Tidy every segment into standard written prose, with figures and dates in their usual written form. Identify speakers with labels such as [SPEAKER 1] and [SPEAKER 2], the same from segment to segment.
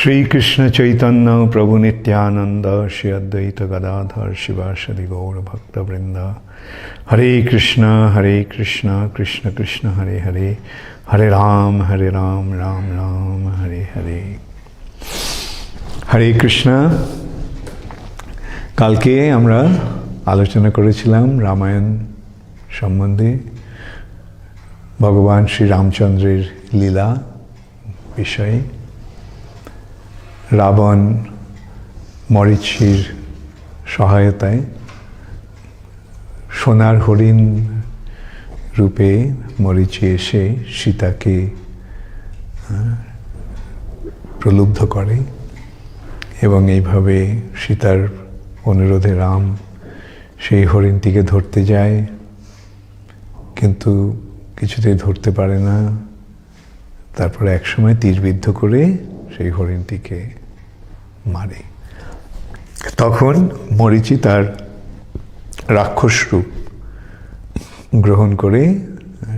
[SPEAKER 1] श्री कृष्ण चैतन्य प्रभु नित्यानंद श्री अद्वैत गदाधर शिवासदि गौर भक्त वृंद। हरे कृष्ण कृष्ण कृष्ण हरे हरे, हरे राम राम राम हरे हरे। हरे कृष्ण। কালকে আমরা আলোচনা করেছিলাম রামায়ণ সম্বন্ধে, ভগবান শ্রী রামচন্দ্রের লীলা বিষয়ে। রাবণ মরীচির সহায়তায় সোনার হরিণ রূপে মরীচি এসে সীতাকে প্রলুব্ধ করে এবং এইভাবে সীতার অনুরোধে রাম সেই হরিণটিকে ধরতে যায়, কিন্তু কিছুতেই ধরতে পারে না। তারপরে একসময় তীরবিদ্ধ করে সেই হরিণটিকে মারে। তখন মরীচি তার রাক্ষস রূপ গ্রহণ করে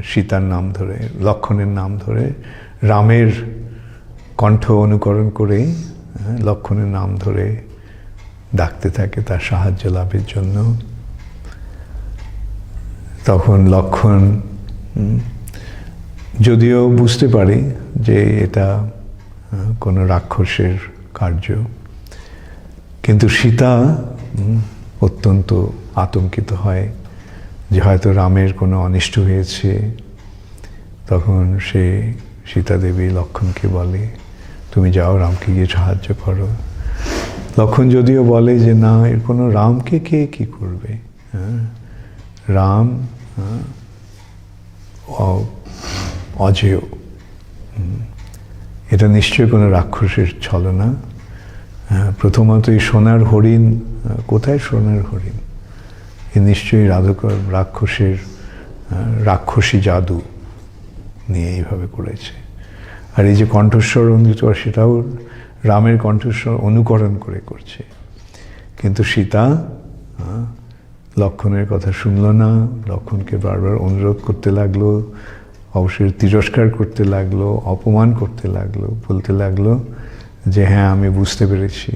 [SPEAKER 1] সীতার নাম ধরে, লক্ষণের নাম ধরে, রামের কণ্ঠ অনুকরণ করে লক্ষণের নাম ধরে ডাকতে থাকে তার সাহায্য লাভের জন্য। তখন লক্ষণ যদিও বুঝতে পারে যে এটা কোনো রাক্ষসের কার্য, কিন্তু সীতা অত্যন্ত আতঙ্কিত হয় যে হয়তো রামের কোনো অনিষ্ট হয়েছে। তখন সে সীতা দেবী লক্ষণকে বলে, তুমি যাও, রামকে গিয়ে সাহায্য করো। লক্ষণ যদিও বলে যে না, এর কোনো রামকে কে কী করবে, রাম অজেয়, এটা নিশ্চয়ই কোনো রাক্ষসের ছলনা। প্রথমত এই সোনার হরিণ, কোথায় সোনার হরিণ? এ নিশ্চয়ই রাক্ষসের রাক্ষসী জাদু নিয়ে এইভাবে করেছে। আর এই যে কণ্ঠস্বর সেটাও রামের কণ্ঠস্বর অনুকরণ করে করছে। কিন্তু সীতা লক্ষণের কথা শুনল না, লক্ষণকে বারবার অনুরোধ করতে লাগলো, অবশ্যই তিরস্কার করতে লাগলো, অপমান করতে লাগলো, বলতে লাগলো যে হ্যাঁ, আমি বুঝতে পেরেছি,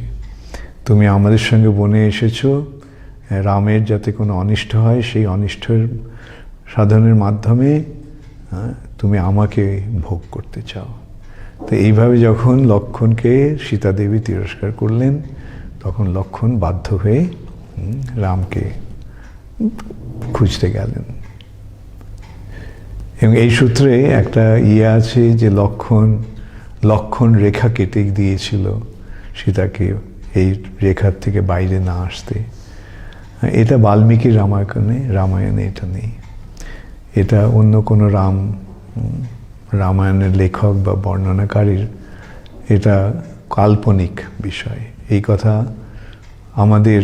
[SPEAKER 1] তুমি আমাদের সঙ্গে বনে এসেছো রামের যাতে কোনো অনিষ্ট হয়, সেই অনিষ্টের সাধনের মাধ্যমে তুমি আমাকে ভোগ করতে চাও। তো এইভাবে যখন লক্ষণকে সীতা দেবী তিরস্কার করলেন, তখন লক্ষণ বাধ্য হয়ে রামকে খুঁজতে গেলেন। এবং এই সূত্রে একটা আছে যে লক্ষণ রেখা কেটে দিয়েছিল সীতাকে এই রেখার থেকে বাইরে না আসতে। এটা বাল্মীকির রামায়ণে এটা নেই। এটা অন্য কোনো রামায়ণের লেখক বা বর্ণনাকারীর এটা কাল্পনিক বিষয়। এই কথা আমাদের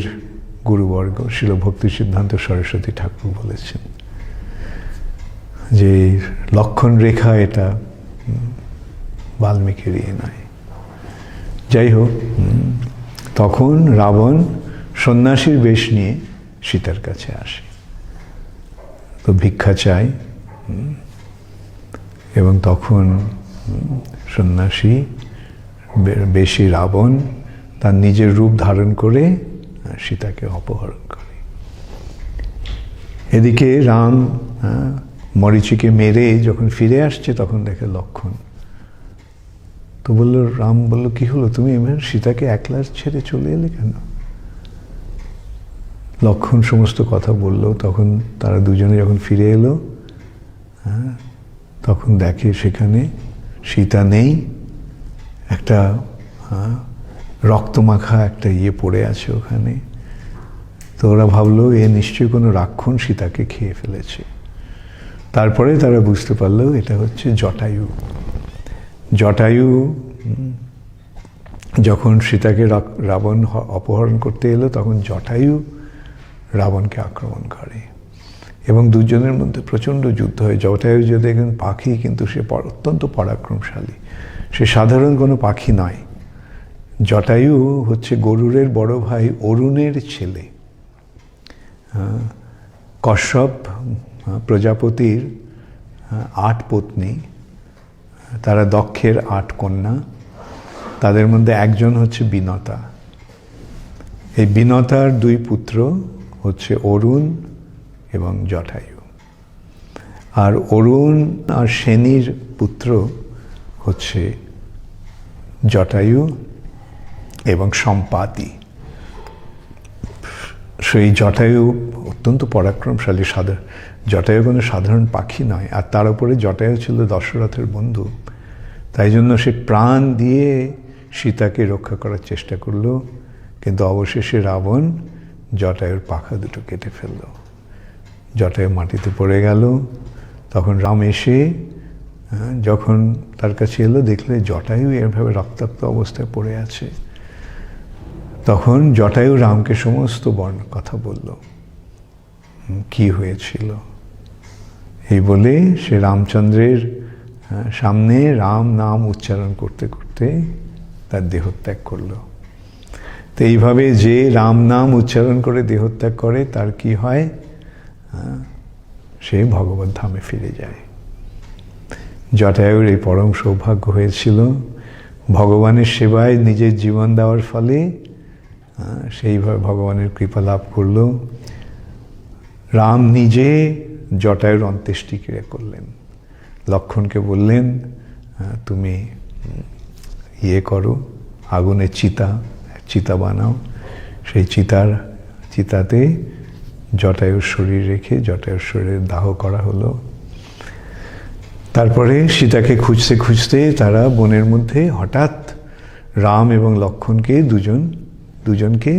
[SPEAKER 1] গুরুবর্গ শ্রীল ভক্তি সিদ্ধান্ত সরস্বতী ঠাকুর বলেছেন যে লক্ষণ রেখা এটা বাল্মীকির নয়। যাই হোক, তখন রাবণ সন্ন্যাসীর বেশ নিয়ে সীতার কাছে আসে, তো ভিক্ষা চায়। এবং তখন সন্ন্যাসী বেশি রাবণ তার নিজের রূপ ধারণ করে সীতাকে অপহরণ করে। এদিকে রাম মরীচিকে মেরে যখন ফিরে আসছে, তখন দেখে লক্ষণ। তো রাম বলল, কি হলো, তুমি সীতাকে একলা ছেড়ে চলে এলে কেন? লক্ষণ সমস্ত কথা বলল। তখন তারা দুজনে যখন ফিরে এলো, তখন দেখে সেখানে সীতা নেই, একটা রক্তমাখা একটা পড়ে আছে ওখানে। তো ওরা ভাবলো এ নিশ্চয়ই কোনো রাক্ষণ সীতাকে খেয়ে ফেলেছে। তারপরে তারা বুঝতে পারলো এটা হচ্ছে জটায়ু। জটায়ু যখন সীতাকে রাবণ অপহরণ করতে এলো, তখন জটায়ু রাবণকে আক্রমণ করে এবং দুজনের মধ্যে প্রচণ্ড যুদ্ধ হয়। জটায়ু যদি একজন পাখি, কিন্তু সে অত্যন্ত পরাক্রমশালী, সে সাধারণ কোনো পাখি নয়। জটায়ু হচ্ছে গরুড়ের বড় ভাই অরুণের ছেলে। কশ্যপ প্রজাপতির 8 পত্নী, তারা দক্ষের 8 কন্যা। তাদের মধ্যে একজন হচ্ছে বিনতা। এই বিনতার দুই পুত্র হচ্ছে অরুণ এবং জটায়ু। আর অরুণ আর সেনীর পুত্র হচ্ছে জটায়ু এবং সম্পাতি। সেই জটায়ু অত্যন্ত পরাক্রমশালী, জটায়ু কোনো সাধারণ পাখি নয়। আর তার উপরে জটায়ু ছিল দশরথের বন্ধু, তাই জন্য সে প্রাণ দিয়ে সীতাকে রক্ষা করার চেষ্টা করল, কিন্তু অবশেষে রাবণ জটায়ুর পাখা দুটো কেটে ফেলল। জটায়ু মাটিতে পড়ে গেল। তখন রাম এসে যখন তার কাছে এলো, দেখলে জটায়ু এভাবে রক্তাক্ত অবস্থায় পড়ে আছে। তখন জটায়ু রামকে সমস্ত কথা বলল, কি হয়েছিল এই বলে সে রামচন্দ্রের সামনে রাম নাম উচ্চারণ করতে করতে তার দেহত্যাগ করলো। তো এইভাবে যে রাম নাম উচ্চারণ করে দেহত্যাগ করে তার কি হয়, সে ভগবত ধামে ফিরে যায়। জটায়ুর এই পরম সৌভাগ্য হয়েছিল ভগবানের সেবায় নিজের জীবন দেওয়ার ফলে, সেইভাবে ভগবানের কৃপা লাভ করল। রাম নিজে জটায়ুর অন্ত্যেষ্টিক্রিয়া করলেন। লক্ষ্মণকে বললেন, তুমি করো, আগুনের চিতা বানাও। সেই চিতাতে জটায়ুর শরীর রেখে জটায়ুর শরীরে দাহ করা হলো। তারপরে সীতাকে খুঁজতে খুঁজতে তারা বনের মধ্যে হঠাৎ রাম এবং লক্ষ্মণকে দুজনকে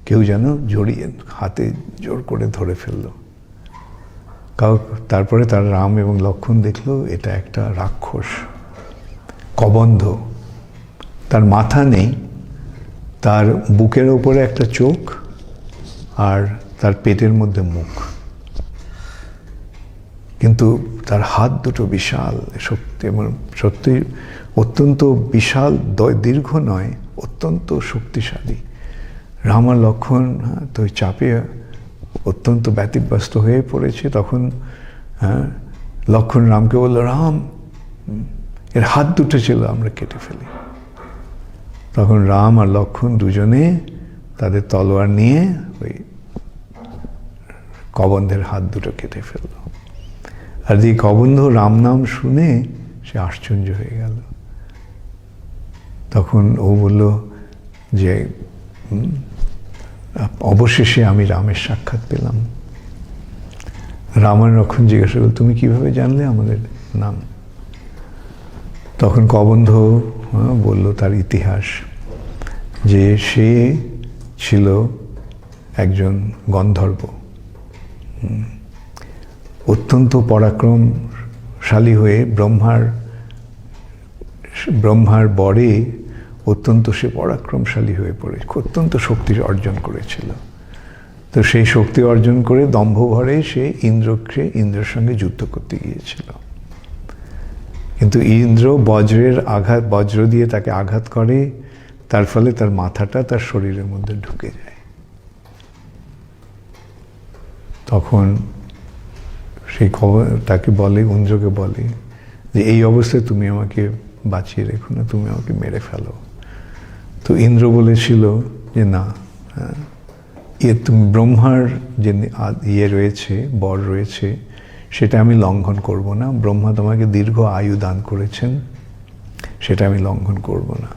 [SPEAKER 1] কেউ যেন জড়িয়ে হাতে জোর করে ধরে ফেলল। তারপরে তারা রাম এবং লক্ষ্মণ দেখলো এটা একটা রাক্ষস, কবন্ধ। তার মাথা নেই, তার বুকের ওপরে একটা চোখ আর তার পেটের মধ্যে মুখ, কিন্তু তার হাত দুটো বিশাল, সত্যি অত্যন্ত বিশাল, দীর্ঘ নয়, অত্যন্ত শক্তিশালী। রাম আর লক্ষ্মণ তো চাপে অত্যন্ত ব্যতিব্যস্ত হয়ে পড়েছে। তখন লক্ষ্মণ রামকে বলল, রাম, এর হাত দুটো ছিল, আমরা কেটে ফেলি। তখন রাম আর লক্ষ্মণ দুজনে তাদের তলোয়ার নিয়ে ওই কবন্ধের হাত দুটো কেটে ফেলল। আর যে কবন্ধ রাম নাম শুনে সে আশ্চর্য হয়ে গেল। তখন ও বলল যে অবশেষে আমি রামের সাক্ষাৎ পেলাম। রাম আর লক্ষ্মণ জিজ্ঞাসা করল, তুমি কিভাবে জানলে আমাদের নাম? তখন কবন্ধ বলল তার ইতিহাস, যে সে ছিল একজন গন্ধর্ব, অত্যন্ত পরাক্রমশালী হয়ে ব্রহ্মার বরে অত্যন্ত সে পরাক্রমশালী হয়ে পড়ে অত্যন্ত শক্তি অর্জন করেছিল। তো সেই শক্তি অর্জন করে দম্ভ ভরে সে ইন্দ্রের সঙ্গে যুদ্ধ করতে গিয়েছিল। কিন্তু ইন্দ্র বজ্র দিয়ে তাকে আঘাত করে, তার ফলে তার মাথাটা তার শরীরের মধ্যে ঢুকে যায়। তখন সেই তাকে বলে, ইন্দ্রকে বলে যে এই অবস্থায় তুমি আমাকে বাঁচিয়ে রেখো না, তুমি আমাকে মেরে ফেলো। তো ইন্দ্র বলেছিল যে না, তুমি ব্রহ্মার যে রয়েছে, বর রয়েছে, সেটা আমি লঙ্ঘন করব না। ব্রহ্মা তোমাকে দীর্ঘ আয়ু দান করেছেন, সেটা আমি লঙ্ঘন করব না।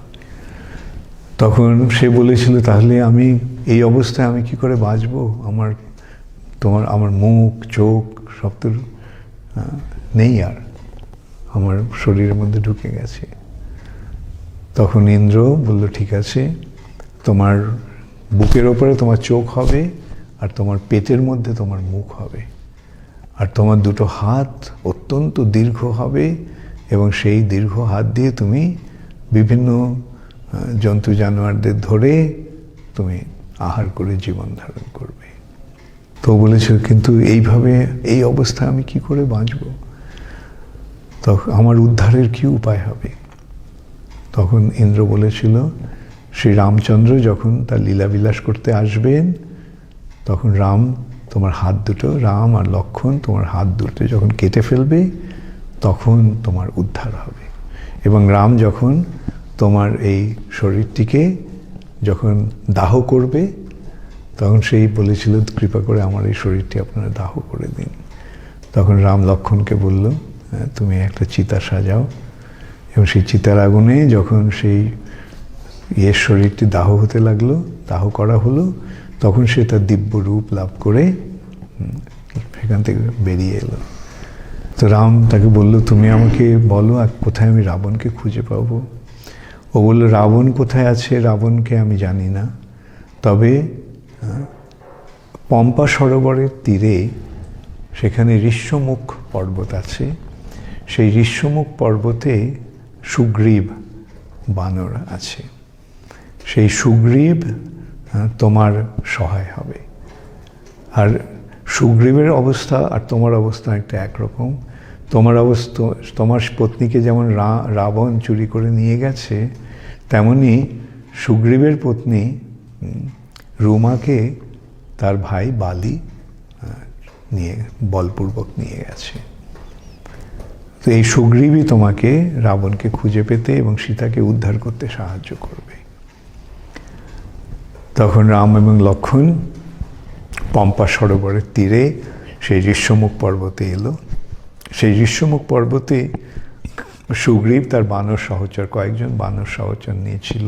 [SPEAKER 1] তখন সে বলেছিল, তাহলে আমি এই অবস্থায় আমি কি করে বাঁচবো? আমার মুখ চোখ সব তো নেই, আর আমার শরীরের মধ্যে ঢুকে গেছে। তখন ইন্দ্র বলল, ঠিক আছে, তোমার বুকের ওপরে তোমার চোখ হবে, আর তোমার পেটের মধ্যে তোমার মুখ হবে, আর তোমার দুটো হাত অত্যন্ত দীর্ঘ হবে, এবং সেই দীর্ঘ হাত দিয়ে তুমি বিভিন্ন জন্তু জানোয়ারদের ধরে তুমি আহার করে জীবন ধারণ করবে। তো বলেছিল, কিন্তু এইভাবে এই অবস্থায় আমি কি করে বাঁচব? তখন আমার উদ্ধারের কি উপায় হবে? তখন ইন্দ্র বলেছিল, শ্রী রামচন্দ্র যখন তার লীলাবিলাস করতে আসবেন, তখন রাম আর লক্ষ্মণ তোমার হাত দুটো যখন কেটে ফেলবে, তখন তোমার উদ্ধার হবে। এবং রাম যখন তোমার এই শরীরটিকে যখন দাহ করবে তখন সেই বলেছিল, কৃপা করে আমার এই শরীরটি আপনারা দাহ করে দিন। তখন রাম লক্ষ্মণকে বলল, তুমি একটা চিতা সাজাও, এবং সেই চিতার আগুনে যখন সেই শরীরটি দাহ হতে লাগলো, দাহ করা হলো, তখন সে তার দিব্য রূপ লাভ করে সেখান থেকে বেরিয়ে এলো। তো রাম তাকে বলল, তুমি আমাকে বলো কোথায় আমি রাবণকে খুঁজে পাবো। ও বলল, রাবণ কোথায় আছে রাবণকে আমি জানি না, তবে পম্পা সরোবরের তীরে সেখানে ঋষ্যমুখ পর্বত আছে, সেই ঋষ্যমুখ পর্বতে সুগ্রীব বানর আছে, সেই সুগ্রীব তোমার সহায় হবে। আর সুগ্রীবের অবস্থা আর তোমার অবস্থা একটা একরকম। তোমার অবস্থা, তোমার পত্নীকে যেমন রাবণ চুরি করে নিয়ে গেছে, তেমনি সুগ্রীবের পত্নী রুমাকে তার ভাই বালি নিয়ে বলপূর্বক নিয়ে গেছে। তো এই সুগ্রীবই তোমাকে রাবণকে খুঁজে পেতে এবং সীতাকে উদ্ধার করতে সাহায্য করবে। তখন রাম এবং লক্ষ্মণ পম্পা সরোবরের তীরে সেই ঋষ্যমুখ পর্বতে এলো। সেই ঋষ্যমুখ পর্বতে সুগ্রীব তার বানর সহচর, কয়েকজন বানর সহচর নিয়েছিল।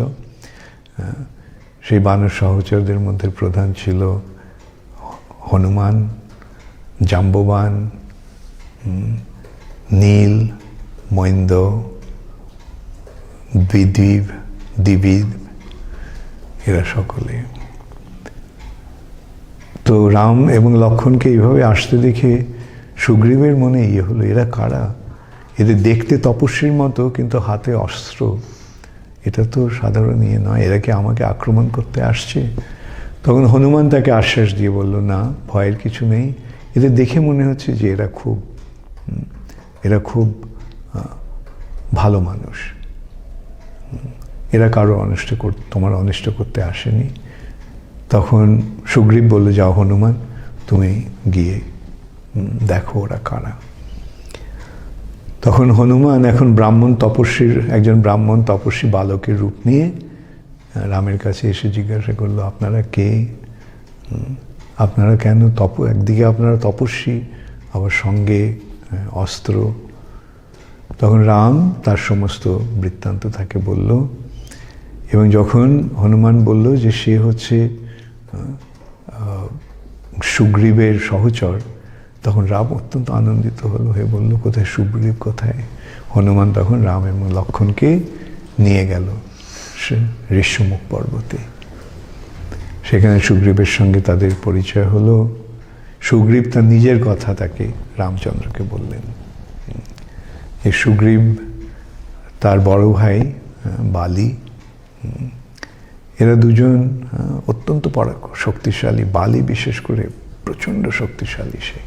[SPEAKER 1] সেই বানর সহচরদের মধ্যে প্রধান ছিল হনুমান, জাম্ববান, নীল, মৈন্দ, দ্বিবিদ, এরা সকলে। তো রাম এবং লক্ষ্মণকে এইভাবে আসতে দেখে সুগ্রীবের মনে হলো, এরা কারা? এদের দেখতে তপস্বীর মতো, কিন্তু হাতে অস্ত্র। এটা তো সাধারণ নয়, এরা কি আমাকে আক্রমণ করতে আসছে? তখন হনুমান তাকে আশ্বাস দিয়ে বলল, না, ভয়ের কিছু নেই। এদের দেখে মনে হচ্ছে যে এরা খুব ভালো মানুষ, এরা কারো তোমার অনিষ্ট করতে আসেনি। তখন সুগ্রীব বলল, যাও হনুমান, তুমি গিয়ে দেখো ওরা কারা। তখন হনুমান এখন একজন ব্রাহ্মণ তপস্বী বালকের রূপ নিয়ে রামের কাছে এসে জিজ্ঞাসা করলো, আপনারা কে? আপনারা কেন একদিকে আপনারা তপস্বী, আবার সঙ্গে অস্ত্র? তখন রাম তার সমস্ত বৃত্তান্ত তাকে বলল, এবং যখন হনুমান বলল যে সে হচ্ছে সুগ্রীবের সহচর, তখন রাম অত্যন্ত আনন্দিত হলো, হয়ে বলল, কোথায় সুগ্রীব, কোথায়? হনুমান তখন রাম এবং লক্ষ্মণকে নিয়ে গেল সে ঋষ্যমুখ পর্বতে। সেখানে সুগ্রীবের সঙ্গে তাদের পরিচয় হলো। সুগ্রীব তার নিজের কথা তাকে রামচন্দ্রকে বললেন। এই সুগ্রীব, তার বড় ভাই বালি, এরা দুজন অত্যন্ত শক্তিশালী। বালি বিশেষ করে প্রচণ্ড শক্তিশালী সে।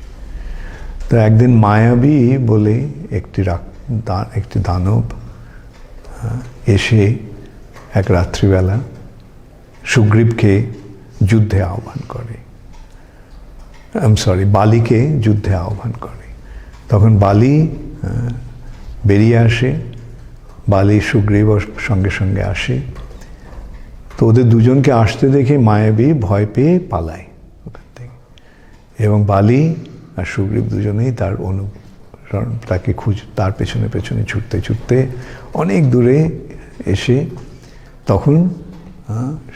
[SPEAKER 1] তো একদিন মায়াবী বলে একটি দানব এসে এক রাত্রিবেলা সুগ্রীবকে যুদ্ধে আহ্বান করে, বালিকে যুদ্ধে আহ্বান করে। তখন বালি বেরিয়ে আসে, বালি সুগ্রীব সঙ্গে সঙ্গে আসে। তো ওদের দুজনকে আসতে দেখে মায়াবী ভয় পেয়ে পালায় ওখান থেকে, এবং বালি আর সুগ্রীব দুজনেই তাকে তার পেছনে পেছনে ছুটতে ছুটতে অনেক দূরে এসে তখন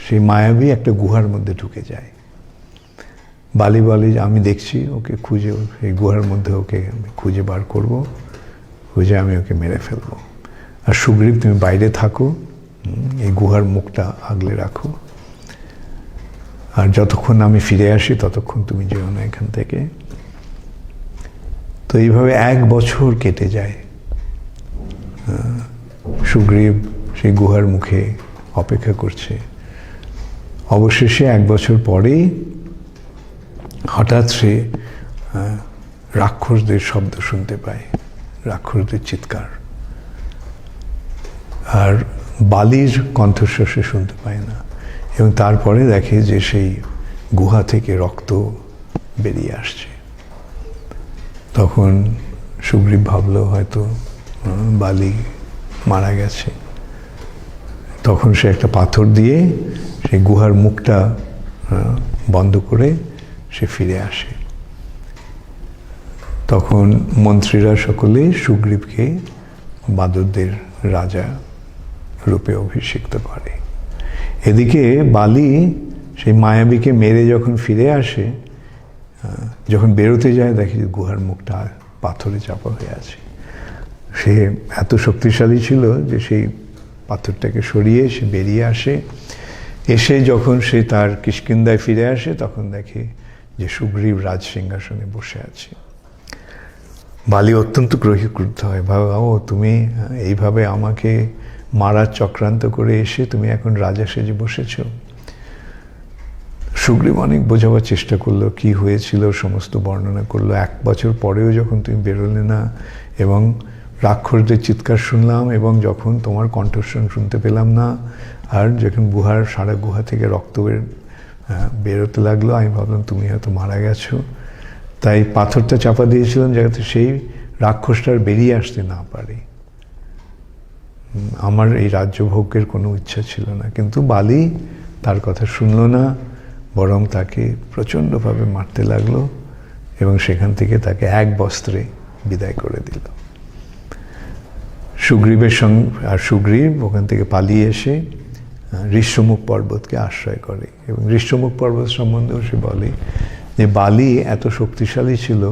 [SPEAKER 1] সেই মায়াবী একটা গুহার মধ্যে ঢুকে যায়। বালি বলে, আমি দেখছি ওকে খুঁজে, এই গুহার মধ্যে ওকে আমি খুঁজে বার করব, খুঁজে আমি ওকে মেরে ফেলবো। আর সুগ্রীব, তুমি বাইরে থাকো, এই গুহার মুখটা আগলে রাখো, আর যতক্ষণ আমি ফিরে আসি ততক্ষণ তুমি যেও না এখান থেকে। তো এইভাবে 1 বছর কেটে যায়। সুগ্রীব সেই গুহার মুখে অপেক্ষা করছে। অবশেষে 1 বছর পরেই হঠাৎ সে রাক্ষসদের শব্দ শুনতে পায়, রাক্ষসদের চিৎকার। আর বালির কণ্ঠস্বর সে শুনতে পায় না, এবং তারপরে দেখে যে সেই গুহা থেকে রক্ত বেরিয়ে আসছে। তখন সুগ্রীব ভাবলো হয়তো বালি মারা গেছে। তখন সে একটা পাথর দিয়ে সেই গুহার মুখটা বন্ধ করে সে ফিরে আসে। তখন মন্ত্রীরা সকলে সুগ্রীবকে বাঁদরদের রাজা রূপে অভিষিক্ত করে। এদিকে বালি সেই মায়াবীকে মেরে যখন ফিরে আসে, যখন বেরোতে যায় দেখে গুহার মুখটা পাথরে চাপা হয়ে আছে। সে এত শক্তিশালী ছিল যে সেই পাথরটাকে সরিয়ে সে বেরিয়ে আসে। এসে যখন সে তার কিষ্কিন্ধায় ফিরে আসে তখন দেখে যে সুগ্রীব রাজ সিংহাসনে বসে আছে। বালি অত্যন্ত ক্রুদ্ধ হয়, ভাবা ও তুমি এইভাবে আমাকে মারার চক্রান্ত করে এসে তুমি এখন রাজা সেজে বসেছ। সুগ্রীব অনেক বোঝাবার চেষ্টা করলো, কি হয়েছিল সমস্ত বর্ণনা করলো। 1 বছর পরেও যখন তুমি বেরোলে না এবং রাক্ষসদের চিৎকার শুনলাম এবং যখন তোমার কণ্ঠস্বর শুনতে পেলাম না, আর যখন সারা গুহা থেকে রক্ত বেরোতে লাগলো, আমি ভাবলাম তুমি হয়তো মারা গেছো। তাই পাথরটা চাপা দিয়েছিলাম যাতে সেই রাক্ষসটা বেরিয়ে আসতে না পারে। আমার এই রাজ্যভোগের কোনো ইচ্ছা ছিল না। কিন্তু বালি তার কথা শুনল না, বরং তাকে প্রচণ্ডভাবে মারতে লাগলো এবং সেখান থেকে তাকে এক বস্ত্রে বিদায় করে দিল। সুগ্রীবের সঙ্গে আর সুগ্রীব ওখান থেকে পালিয়ে এসে ঋষ্যমুখ পর্বতকে আশ্রয় করে এবং ঋষ্যমুখ পর্বত সম্বন্ধেও সে বলে যে বালি এত শক্তিশালী ছিল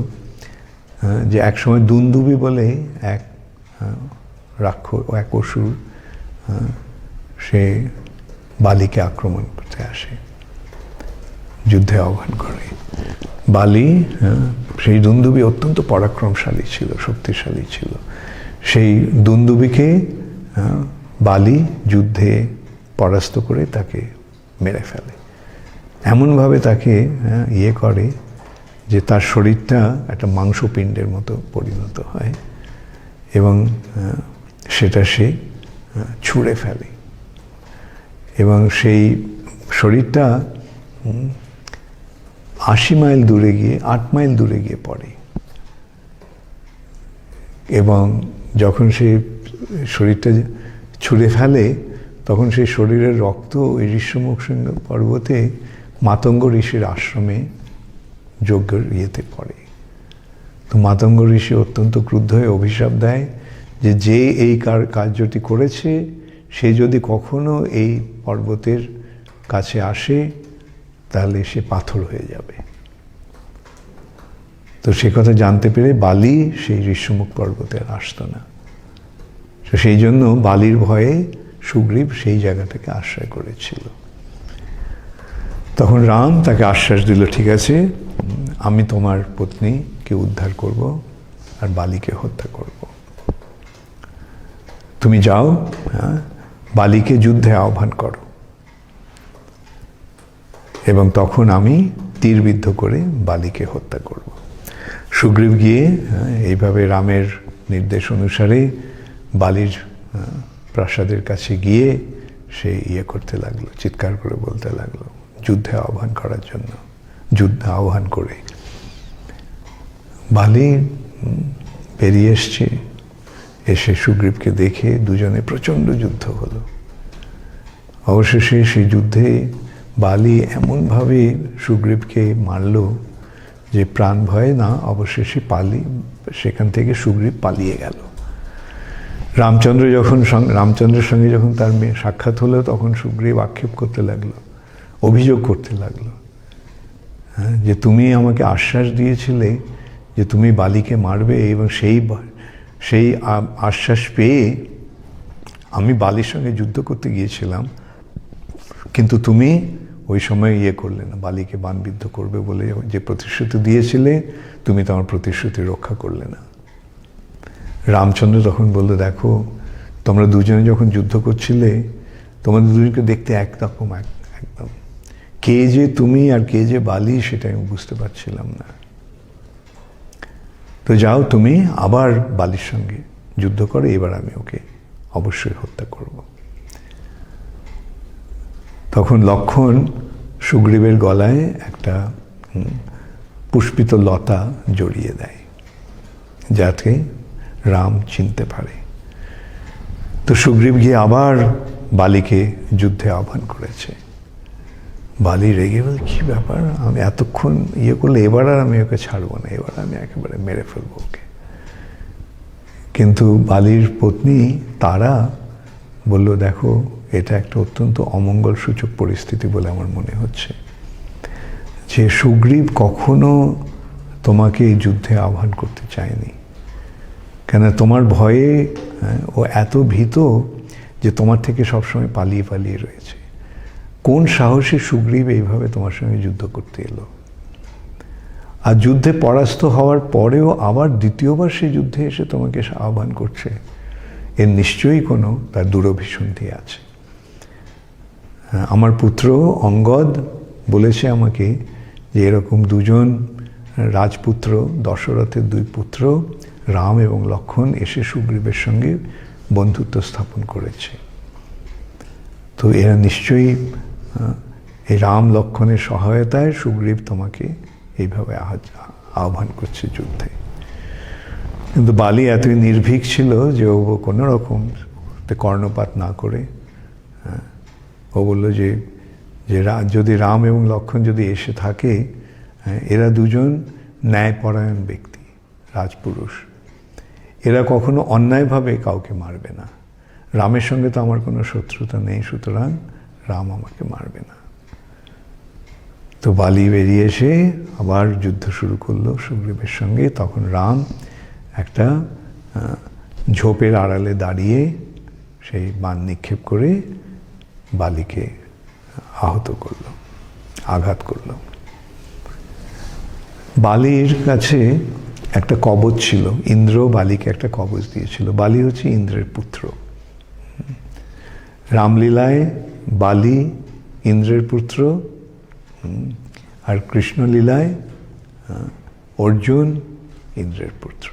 [SPEAKER 1] যে একসময় দুন্দুবি বলে এক এক অসুর সে বালিকে আক্রমণ করতে আসে, যুদ্ধে আহ্বান করে। বালি সেই দুন্দুবি অত্যন্ত পরাক্রমশালী ছিল, শক্তিশালী ছিল। সেই দুন্দুবিকে বালি যুদ্ধে পরাস্ত করে তাকে মেরে ফেলে। এমনভাবে তাকে ইয়ে করে যে তার শরীরটা একটা মাংসপিণ্ডের মতো পরিণত হয় এবং সেটা সে ছুঁড়ে ফেলে এবং সেই শরীরটা 80 মাইল দূরে গিয়ে 8 মাইল দূরে গিয়ে পড়ে এবং যখন সে শরীরটা ছুঁড়ে ফেলে তখন সেই শরীরের রক্ত ওই ঋষ্যমুখ পর্বতে মাতঙ্গ ঋষির আশ্রমে যজ্ঞের ইয়েতে পড়ে। তো মাতঙ্গ ঋষি অত্যন্ত ক্রুদ্ধ হয়ে অভিশাপ দেয় যে যে এই কার্যটি করেছে সে যদি কখনো এই পর্বতের কাছে আসে তাহলে সে পাথর হয়ে যাবে। তো সে কথা জানতে পেরে বালি সেই ঋষ্যমুখ পর্বতে আর আসত না। তো সেই জন্য বালির ভয়ে সুগ্রীব সেই জায়গাটাকে আশ্রয় করেছিল। তখন রাম তাকে আশ্বাস দিল, ঠিক আছে, আমি তোমার পত্নীকে উদ্ধার করব আর বালিকে হত্যা করব। তুমি যাও, বালিকে যুদ্ধে আহ্বান করো এবং তখন আমি তীরবিদ্ধ করে বালিকে হত্যা করব। সুগ্রীব গিয়ে এইভাবে রামের নির্দেশ অনুসারে বালির প্রাসাদের কাছে গিয়ে সে ইয়ে করতে লাগলো, চিৎকার করে বলতে লাগলো যুদ্ধে আহ্বান করার জন্য। যুদ্ধ আহ্বান করে বালি বেরিয়ে এসছে, এসে সুগ্রীবকে দেখে দুজনে প্রচণ্ড যুদ্ধ হলো। অবশেষে সেই যুদ্ধে বালি এমনভাবে সুগ্রীবকে মারল যে প্রাণ ভয়ে না, অবশেষে সেখান থেকে সুগ্রীব পালিয়ে গেল। রামচন্দ্রের সঙ্গে যখন তার মেয়ে সাক্ষাৎ হলো তখন সুগ্রীব আক্ষেপ করতে লাগলো, অভিযোগ করতে লাগলো যে তুমি আমাকে আশ্বাস দিয়েছিলে যে তুমি বালিকে মারবে এবং সেই আশ্বাস পেয়ে আমি বালির সঙ্গে যুদ্ধ করতে গিয়েছিলাম, কিন্তু তুমি ওই সময় ইয়ে করলে না, বালিকে বাণবিদ্ধ করবে বলে যে প্রতিশ্রুতি দিয়েছিলে তুমি তোমার প্রতিশ্রুতি রক্ষা করলে না। রামচন্দ্র তখন বললো, দেখো তোমরা দুজনে যখন যুদ্ধ করছিলে তোমাদের দুজনকে দেখতে একরকম, একদম কে যে তুমি আর কে যে বালি সেটা আমি বুঝতে পারছিলাম না। তো যাও তুমি আবার বালির সঙ্গে যুদ্ধ করো, এবার আমি ওকে অবশ্যই হত্যা করব। তখন লক্ষ্মণ সুগ্রীবের গলায় একটা পুষ্পিত লতা জড়িয়ে দেয় যাতে রাম চিনতে পারে। তো সুগ্রীব গিয়ে আবার বালিকে যুদ্ধে আহ্বান করেছে। বালি রেগে বলে, কী ব্যাপার, আমি এতক্ষণ ইয়ে করলে এবার আর আমি ওকে ছাড়বো না, এবার আমি একেবারে মেরে ফেলবো ওকে। কিন্তু বালির পত্নী তারা বলল, দেখো এটা একটা অত্যন্ত অমঙ্গল সূচক পরিস্থিতি বলে আমার মনে হচ্ছে, যে সুগ্রীব কখনো তোমাকে এই যুদ্ধে আহ্বান করতে চায়নি, কেন তোমার ভয়ে ও এত ভীত যে তোমার থেকে সবসময় পালিয়ে পালিয়ে রয়েছে। কোন সাহসী সুগ্রীব এইভাবে তোমার সঙ্গে যুদ্ধ করতে এলো? আর যুদ্ধে পরাস্ত হওয়ার পরেও আবার দ্বিতীয়বার সে যুদ্ধে এসে তোমাকে আহ্বান করছে, এর নিশ্চয়ই কোনো তার দূরভিসন্ধি আছে। আমার পুত্র অঙ্গদ বলেছে আমাকে যে এরকম দুজন রাজপুত্র, দশরথের দুই পুত্র রাম এবং লক্ষ্মণ এসে সুগ্রীবের সঙ্গে বন্ধুত্ব স্থাপন করেছে। তো এরা নিশ্চয়ই এই রাম লক্ষ্মণের সহায়তায় সুগ্রীব তোমাকে এইভাবে আহ্বান করছে যুদ্ধে। কিন্তু বালি এতই নির্ভীক ছিল যে ও কোনো রকম কর্ণপাত না করে ও বলল যে যদি রাম এবং লক্ষ্মণ যদি এসে থাকে, এরা দুজন ন্যায়পরায়ণ ব্যক্তি, রাজপুরুষ, এরা কখনো অন্যায়ভাবে কাউকে মারবে না। রামের সঙ্গে তো আমার কোনো শত্রুতা নেই, সুতরাং রাম আমাকে মারবে না। তো বালি বেরিয়ে এসে আবার যুদ্ধ শুরু করলো সুগ্রীবের সঙ্গে। তখন রাম একটা ঝোপের আড়ালে দাঁড়িয়ে সেই বাণ নিক্ষেপ করে বালিকে আহত করল, আঘাত করল। বালির কাছে একটা কবচ ছিল, ইন্দ্র বালিকে একটা কবচ দিয়েছিল। বালি হচ্ছে ইন্দ্রের পুত্র। রামলীলায় বালি ইন্দ্রের পুত্র, আর কৃষ্ণলীলায় অর্জুন ইন্দ্রের পুত্র।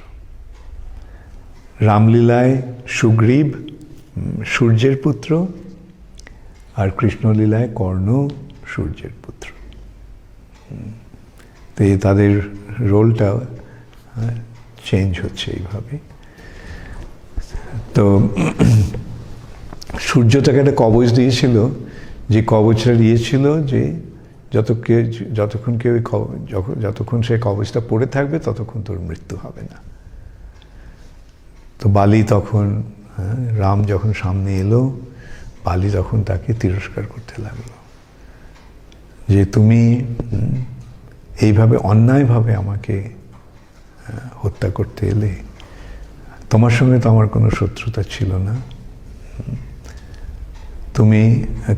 [SPEAKER 1] রামলীলায় সুগ্রীব সূর্যের পুত্র, আর কৃষ্ণলীলায় কর্ণ সূর্যের পুত্র। তো তাদের রোলটা চেঞ্জ হচ্ছে এইভাবে। তো সূর্য তাকে একটা কবচ দিয়েছিল, যে কবচটা দিয়েছিল যে যতক্ষণ সে কবচটা পড়ে থাকবে ততক্ষণ তোর মৃত্যু হবে না। তো বালি তখন, রাম যখন সামনে এলো, বালি তখন তাকে তিরস্কার করতে লাগলো, যে তুমি এইভাবে অন্যায়ভাবে আমাকে হত্যা করতে এলে, তোমার সঙ্গে তো আমার কোনো শত্রুতা ছিল না, তুমি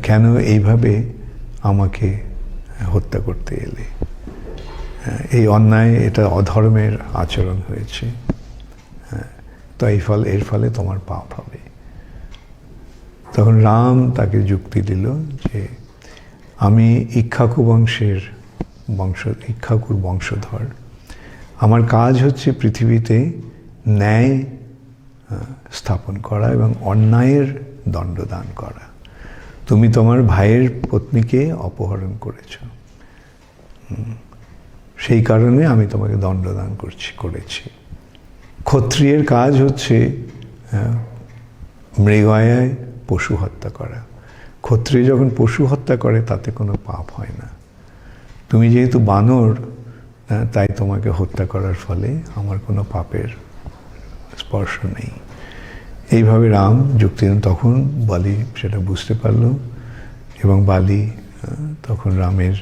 [SPEAKER 1] কেন এইভাবে আমাকে হত্যা করতে এলে? এই অন্যায়, এটা অধর্মের আচরণ হয়েছে, তো এর ফলে তোমার পাপ হবে। তখন রাম তাকে যুক্তি দিল যে আমি ইক্ষ্বাকুর বংশধর, আমার কাজ হচ্ছে পৃথিবীতে ন্যায় স্থাপন করা এবং অন্যায়ের দণ্ডদান করা। তুমি তোমার ভাইয়ের পত্নীকে অপহরণ করেছ, সেই কারণে আমি তোমাকে দণ্ডদান করেছি। ক্ষত্রিয়ের কাজ হচ্ছে মৃগয়ায় পশু হত্যা করা। ক্ষত্রিয় যখন পশু হত্যা করে তাতে কোনো পাপ হয় না। তুমি যেহেতু বানর, তাই তোমাকে হত্যা করার ফলে আমার কোনো পাপের স্পর্শ নেই। এইভাবে রাম যুক্তি দেন। তখন বালি সেটা বুঝতে পারল এবং বালি তখন রামের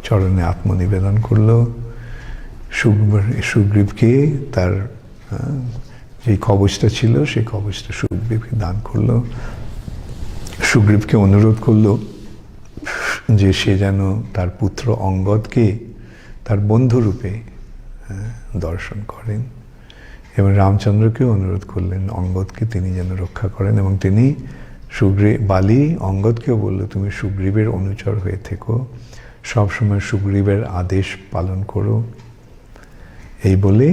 [SPEAKER 1] চরণে আত্মনিবেদন করল। সুগ্রীবকে তার যে কবচটা ছিল সেই কবচটা সুগ্রীবকে দান করল। সুগ্রীবকে অনুরোধ করল যে সে যেন তার পুত্র অঙ্গদকে তার বন্ধুরূপে দর্শন করেন, এবং রামচন্দ্রকেও অনুরোধ করলেন অঙ্গদকে তিনি যেন রক্ষা করেন। এবং তিনি বালি অঙ্গদকেও বলল, তুমি সুগ্রীবের অনুচর হয়ে থেকো, সবসময় সুগ্রীবের আদেশ পালন করো। এই বলে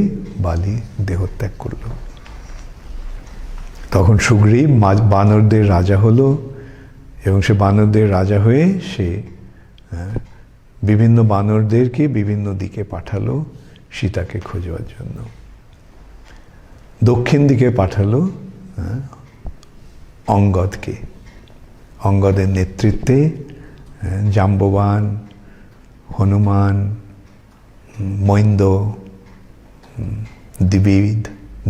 [SPEAKER 1] বালি দেহত্যাগ করল। তখন সুগ্রীব বানরদের রাজা হলো, এবং সে বানরদের রাজা হয়ে সে বিভিন্ন বানরদেরকে বিভিন্ন দিকে পাঠালো সীতাকে খোঁজবার জন্য। দক্ষিণ দিকে পাঠালো অঙ্গদকে। অঙ্গদের নেতৃত্বে জাম্ববান, হনুমান, মৈন্দ,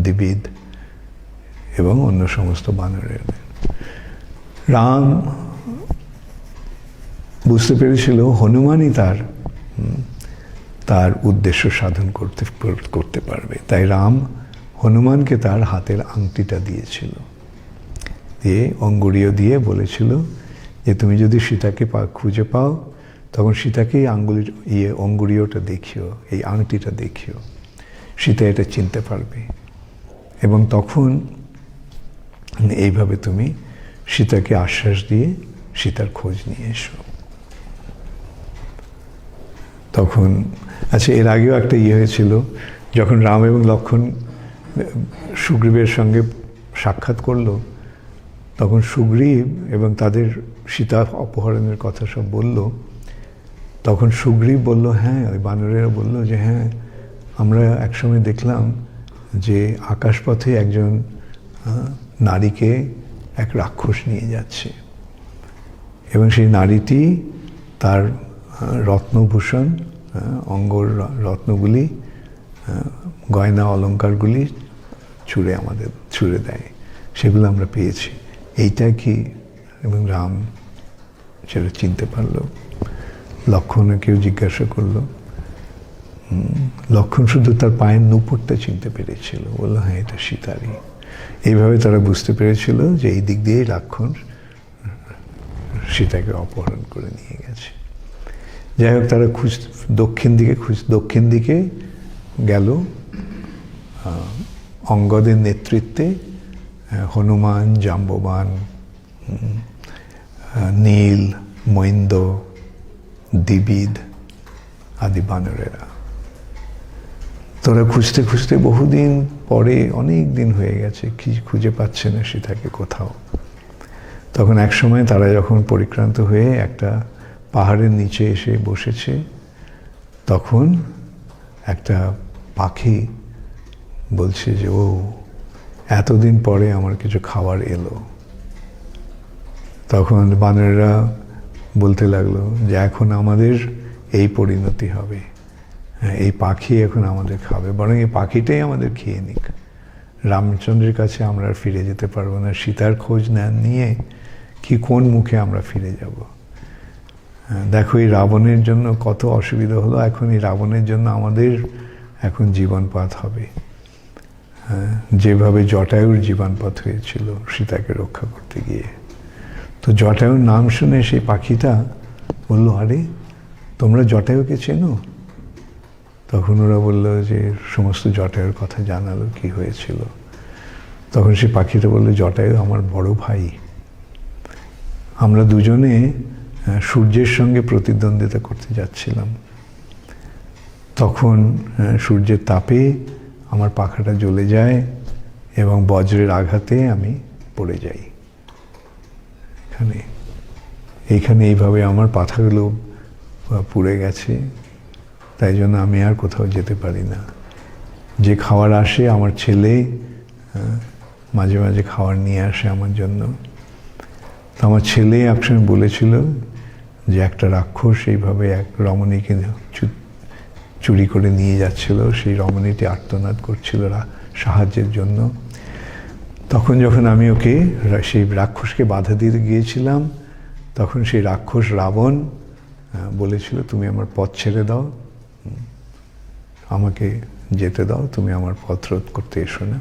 [SPEAKER 1] দ্বিবিদ এবং অন্য সমস্ত বানরের। রাম বুঝতে পেরেছিল হনুমানই তার উদ্দেশ্য সাধন করতে পারবে, তাই রাম হনুমানকে তার হাতের আংটিটা দিয়েছিল, দিয়ে অঙ্গুরীয় দিয়ে বলেছিল যে তুমি যদি সীতাকে খুঁজে পাও তখন সীতাকেই অঙ্গুরীয়টা দেখিও, এই আংটিটা দেখিও, সীতা এটা চিনতে পারবে, এবং তখন এইভাবে তুমি সীতাকে আশ্বাস দিয়ে সীতার খোঁজ নিয়ে এসো। তখন আচ্ছা, এর আগেও একটা হয়েছিল, যখন রাম এবং লক্ষ্মণ সুগ্রীবের সঙ্গে সাক্ষাৎ করলো, তখন সুগ্রীব এবং তাদের সীতা অপহরণের কথা সব বলল। তখন সুগ্রীব বলল, হ্যাঁ, ওই বানরেরা বলল যে হ্যাঁ, আমরা একসময় দেখলাম যে আকাশপথে একজন নারীকে এক রাক্ষস নিয়ে যাচ্ছে, এবং সেই নারীটি তার রত্নভূষণ, অঙ্গর রত্নগুলি, গয়না অলঙ্কারগুলি ছুঁড়ে দেয়, সেগুলো আমরা পেয়েছি, এইটা কি? এবং রাম সেটা চিনতে পারল। লক্ষ্মণকেও জিজ্ঞাসা করলো, লক্ষ্মণ শুধু তার পায়ের নুপুরটা চিনতে পেরেছিল, বললো হ্যাঁ, এটা সীতারই। এইভাবে তারা বুঝতে পেরেছিল যে এই দিক দিয়েই লক্ষ্মণ সীতাকে অপহরণ করে নিয়ে গেছে। যাই হোক, তারা দক্ষিণ দিকে গেল। অঙ্গদের নেতৃত্বে হনুমান, জাম্ববান, নীল, মৈন্দ, দ্বিবিদ আদি বানরেরা। তোরা খুঁজতে খুঁজতে বহুদিন পরে, অনেক দিন হয়ে গেছে, কি খুঁজে পাচ্ছে না সীতাকে কোথাও। তখন এক সময় তারা যখন পরিক্রান্ত হয়ে একটা পাহাড়ের নিচে এসে বসেছে, তখন একটা পাখি বলছে যে ও, এতদিন পরে আমার কিছু খাবার এলো। তখন বানরেরা বলতে লাগলো যে এখন আমাদের এই পরিণতি হবে, এই পাখি এখন আমাদের খাবে, বরং এই পাখিটাই আমাদের খেয়ে নিক। রামচন্দ্রের কাছে আমরা আর ফিরে যেতে পারবো না, সীতার খোঁজ নিয়ে কোন মুখে আমরা ফিরে যাব? দেখো, এই রাবণের জন্য কত অসুবিধা হলো, এখন এই রাবণের জন্য আমাদের এখন জীবনপাত হবে, যেভাবে জটায়ুর জীবনপাত হয়েছিল সীতাকে রক্ষা করতে গিয়ে। তো জটায়ুর নাম শুনে সেই পাখিটা বলল, আরে তোমরা জটায়ুকে চেনো? তখন ওরা বলল যে সমস্ত জটায়ুর কথা জানালো, কি হয়েছিল। তখন সেই পাখিটা বলল, জটায়ু আমার বড় ভাই, আমরা দুজনে সূর্যের সঙ্গে প্রতিদ্বন্দ্বিতা করতে যাচ্ছিলাম। তখন সূর্যের তাপে আমার পাখাটা জ্বলে যায় এবং বজ্রের আঘাতে আমি পড়ে যাই। এইখানে এইভাবে আমার পাখাগুলো পুড়ে গেছে, তাই জন্য আমি আর কোথাও যেতে পারি না। যে খাবার আসে, আমার ছেলে মাঝে মাঝে খাবার নিয়ে আসে আমার জন্য। তো আমার ছেলে একসময় বলেছিল যে একটা রাক্ষস এইভাবে এক রমণীকে চুরি করে নিয়ে যাচ্ছিল, সেই রমণীটি আর্তনাদ করছিল সাহায্যের জন্য। তখন যখন আমি ওকে, সেই রাক্ষসকে বাধা দিতে গিয়েছিলাম, তখন সেই রাক্ষস রাবণ বলেছিল, তুমি আমার পথ ছেড়ে দাও, আমাকে যেতে দাও, তুমি আমার পথ রোধ করতে এসো না।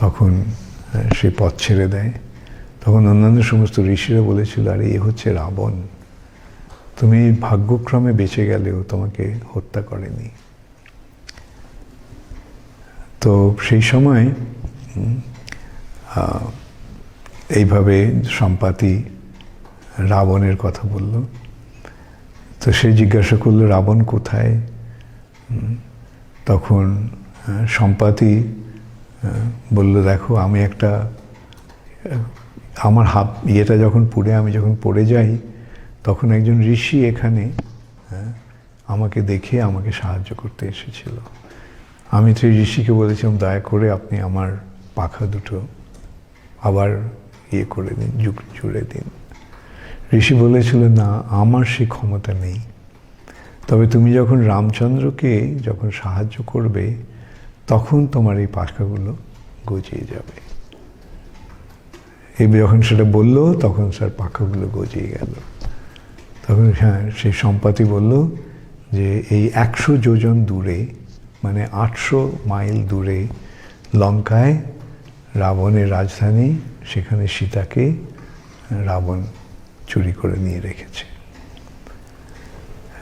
[SPEAKER 1] তখন সে পথ ছেড়ে দেয়। তখন অন্যান্য সমস্ত ঋষিরা বলেছিল, আরে এ হচ্ছে রাবণ, তুমি ভাগ্যক্রমে বেঁচে গেলেও তোমাকে হত্যা করেনি। তো সেই সময় এইভাবে সম্পাতি রাবণের কথা বলল। তো সে জিজ্ঞাসা করলো, রাবণ কোথায়? তখন সম্পাতি বলল, দেখো, আমি আমার ইয়েটা যখন আমি যখন পড়ে যাই, তখন একজন ঋষি এখানে আমাকে দেখে আমাকে সাহায্য করতে এসেছিল। আমি তো এই ঋষিকে বলেছিলাম, দয়া করে আপনি আমার পাখা দুটো আবার ইয়ে করে দিন, জুড়ে দিন। ঋষি বলেছিল, না, আমার সেই ক্ষমতা নেই, তবে তুমি যখন রামচন্দ্রকে যখন সাহায্য করবে তখন তোমার এই পাখাগুলো গজিয়ে যাবে। এই যখন সেটা বললো তখন স্যার পাখাগুলো গজিয়ে গেল। তখন হ্যাঁ, সেই সম্পাতি বলল যে এই 100 যোজন দূরে, মানে 800 মাইল দূরে লঙ্কায় রাবণের রাজধানী, সেখানে সীতাকে রাবণ চুরি করে নিয়ে রেখেছে।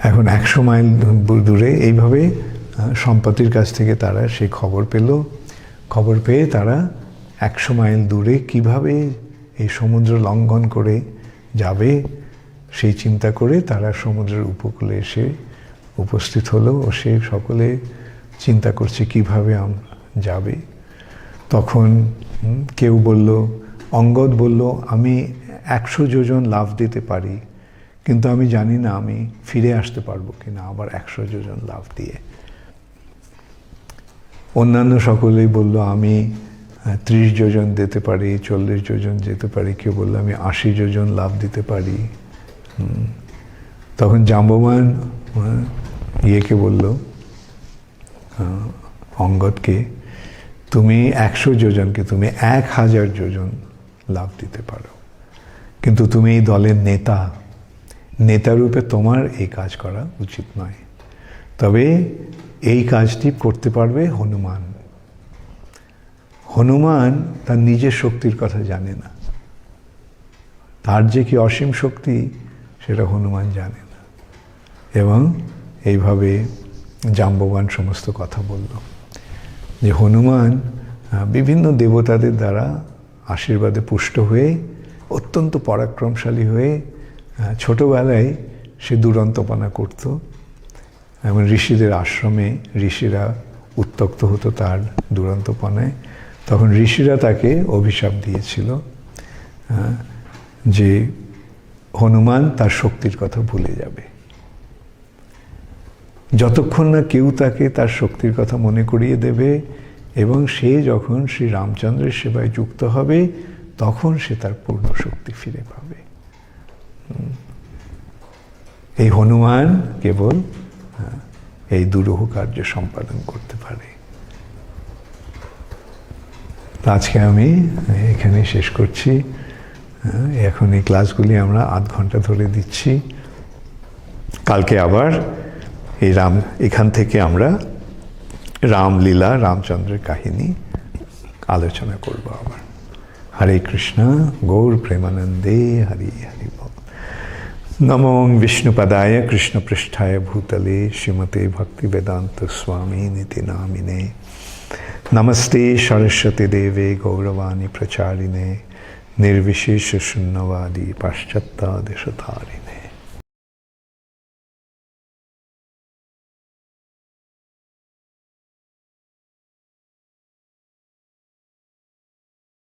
[SPEAKER 1] এখন 100 মাইল দূরে এইভাবে সম্পাতির কাছ থেকে তারা সেই খবর পেল। খবর পেয়ে তারা 100 মাইল দূরে কিভাবে এই সমুদ্র লঙ্ঘন করে যাবে সেই চিন্তা করে তারা সমুদ্রের উপকূলে এসে উপস্থিত হলো। ও সে সকলে চিন্তা করছে কিভাবে যাবে। তখন কেউ বলল, অঙ্গদ বলল, আমি 100 যোজন লাফ দিতে পারি, কিন্তু আমি জানি না আমি ফিরে আসতে পারবো কিনা আবার 100 যোজন লাফ দিয়ে। অন্যান্য সকলেই বলল, আমি 30 যোজন যেতে পারি, 40 যোজন যেতে পারি। কেউ বললো আমি 80 যোজন লাফ দিতে পারি। তখন জাম্ববান ইয়েকে বলল, অঙ্গদকে, তুমি 100 যোজনকে তুমি 1000 যোজন লাফ দিতে পারো, কিন্তু তুমি এই দলের নেতা রূপে তোমার এই কাজ করা উচিত নয়। তবে এই কাজটি করতে পারবে হনুমান। হনুমান তার নিজের শক্তির কথা জানে না, তার যে কি অসীম শক্তি সেটা হনুমান জানে না। এবং এইভাবে জাম্ববান সমস্ত কথা বলল যে হনুমান বিভিন্ন দেবতাদের দ্বারা আশীর্বাদে পুষ্ট হয়ে অত্যন্ত পরাক্রমশালী হয়ে ছোটবেলায় সে দুরন্তপনা করত। এবং ঋষিদের আশ্রমে ঋষিরা উত্ত্যক্ত হতো তার দুরন্তপনায়। তখন ঋষিরা তাকে অভিশাপ দিয়েছিল যে হনুমান তার শক্তির কথা ভুলে যাবে। যতক্ষণ না কেউ তাকে তার শক্তির কথা মনে করিয়ে দেবে এবং সে যখন শ্রী রামচন্দ্রের সেবায় যুক্ত হবে তখন সে তার পূর্ণ শক্তি ফিরে পাবে। এই হনুমান কেবল এই দুরূহ কার্য সম্পাদন করতে পারে। আজকে আমি এখানে শেষ করছি। এখন এই ক্লাসগুলি আমরা আধ ঘন্টা ধরে দিচ্ছি। কালকে আবার এখান থেকে আমরা রামলীলা, রামচন্দ্রের কাহিনী আলোচনা করব আবার। হরে কৃষ্ণ, গৌর প্রেমানন্দে, হরি হরি বল। নমো বিষ্ণুপদায় কৃষ্ণপৃষ্ঠায় ভূতলে শ্রীমতে ভক্তিবেদান্ত স্বামী নীতি নামিনে। নমস্তে সরস্বতী দেবে গৌরবাণী প্রচারিণে, निर्विशेष शून्यवादी पाश्चात्य देशतारिणे।